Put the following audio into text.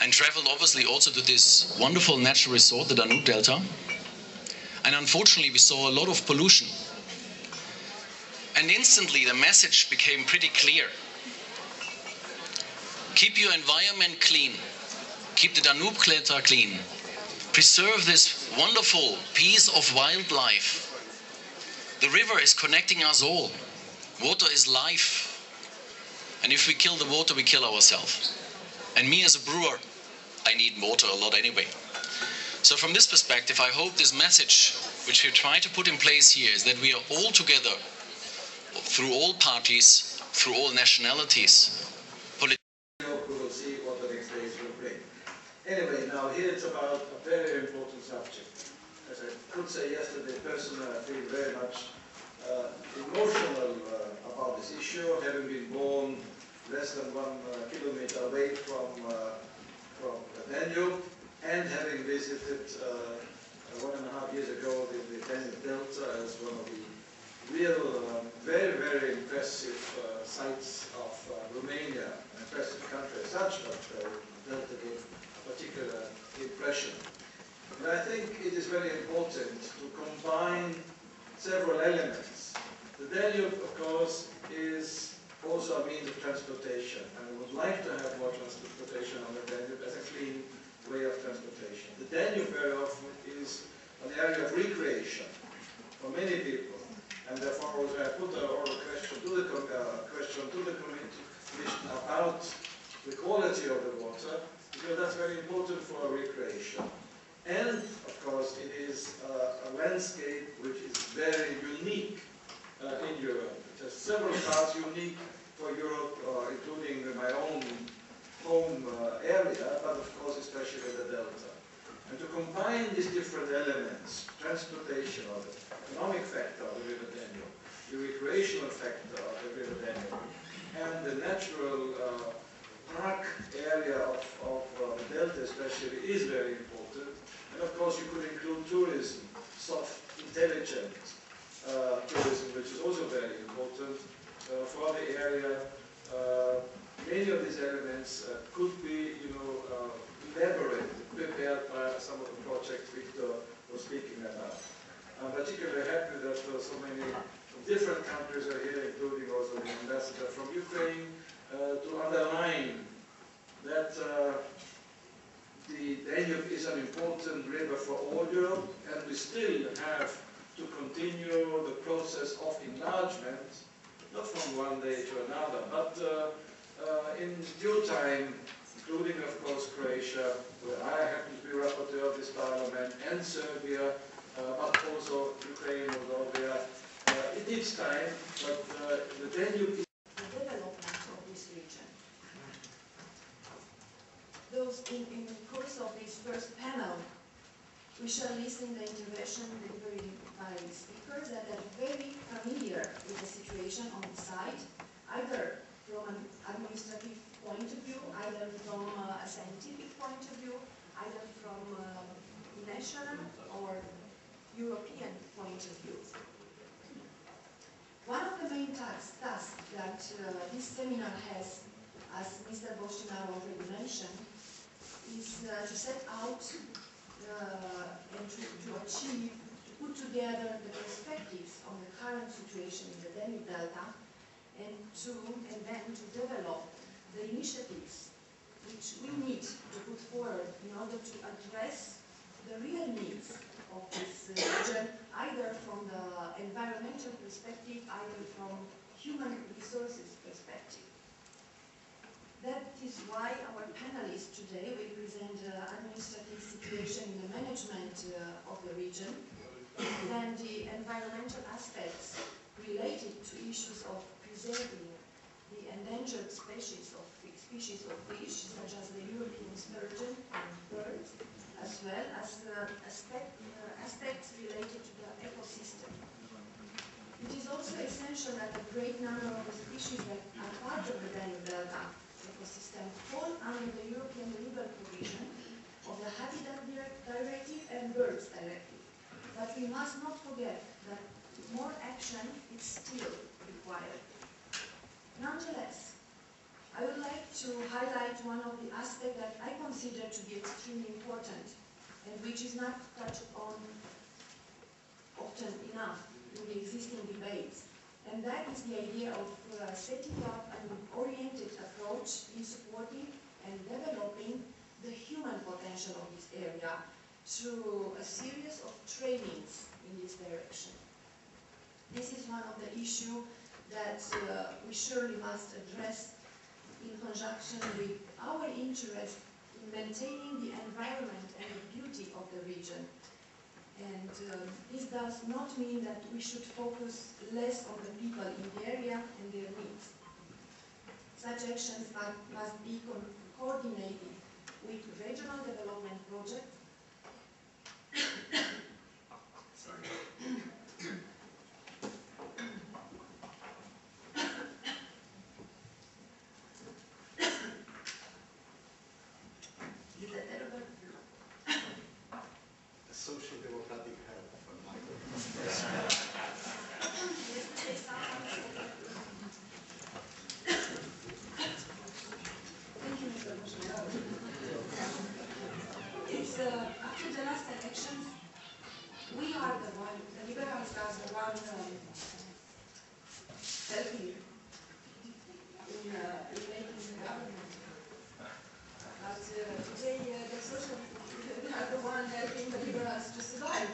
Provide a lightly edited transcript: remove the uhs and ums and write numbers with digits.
and traveled obviously also to this wonderful natural resort, the Danube Delta. And unfortunately, we saw a lot of pollution. And instantly, the message became pretty clear. Keep your environment clean. Keep the Danube Delta clean. Preserve this wonderful piece of wildlife. The river is connecting us all. Water is life. And if we kill the water, we kill ourselves. And me as a brewer, I need water a lot anyway. So from this perspective, I hope this message, which we try to put in place here, is that we are all together, through all parties, through all nationalities. We will see what the next days will bring. Anyway, now here it's about a very important subject. As I could say yesterday, personally, I feel very much emotional about this issue, having been born less than 1 kilometer away from the Danube, and having visited 1.5 years ago the Danube Delta as one of the real, very, very impressive sites of Romania, an impressive country as such, but Delta gave a particular impression. And I think it is very important to combine several elements. The Danube, of course, is also a means of transportation, and we would like to have more transportation on the Danube as a clean way of transportation. The Danube very often is an area of recreation for many people, and therefore also I put an oral question to the Commission about the quality of the water, because that's very important for recreation. And, of course, it is a landscape which is very unique in Europe. It has several parts unique for Europe, including my own home area, but of course especially the Delta. And to combine these different elements, transportation of the economic factor of the River Danube, the recreational factor of the River Danube, and the natural park area of the Delta especially is very important. And of course you could include tourism, soft, intelligent tourism, which is also very important for the area. Many of these elements could be, elaborated, prepared by some of the projects Victor was speaking about. I'm particularly happy that so many from different countries are here, including also the ambassador from Ukraine, to underline that the Danube is an important river for all Europe, and we still have to continue the process of enlargement, not from one day to another, but in due time, including, of course, Croatia, where I happen to be rapporteur of this parliament, and Serbia, but also Ukraine, Moldova. It needs time, but the Danube is the development of this region. Those in the course of this first panel, we shall listen to the intervention delivered by speakers that are very familiar with the situation on the site, either from an administrative point of view, either from a scientific point of view, either from a national or European point of view. One of the main tasks that this seminar has, as Mr. Bostinaru already mentioned, is to set out and to achieve, to put together the perspectives on the current situation in the Danube Delta, and then to develop the initiatives which we need to put forward in order to address the real needs of this region, either from the environmental perspective, either from human resources perspective. That is why our panelists today will present the administrative situation in the management of the region, then the environmental aspects related to issues of preserving the endangered species of fish, such as the European sturgeon and birds, as well as aspects related to the ecosystem. It is also essential that a great number of the species that are part of the Danube Delta ecosystem fall under the European legal provision of the Habitat Directive and Birds Directive. But we must not forget that more action is still required. Nonetheless, I would like to highlight one of the aspects that I consider to be extremely important and which is not touched on often enough in the existing debates. And that is the idea of setting up an oriented approach in supporting and developing the human potential of this area through a series of trainings in this direction. This is one of the issues that we surely must address in conjunction with our interest in maintaining the environment and the beauty of the region. And this does not mean that we should focus less on the people in the area and their needs. Such actions must be coordinated with regional development projects. Social democratic help from Michael. Thank you, Mr. Bostinaru. It's after the last elections, we are the one, the liberals are the one helping in making the government. But today, the socialists are the one helping the liberals to survive.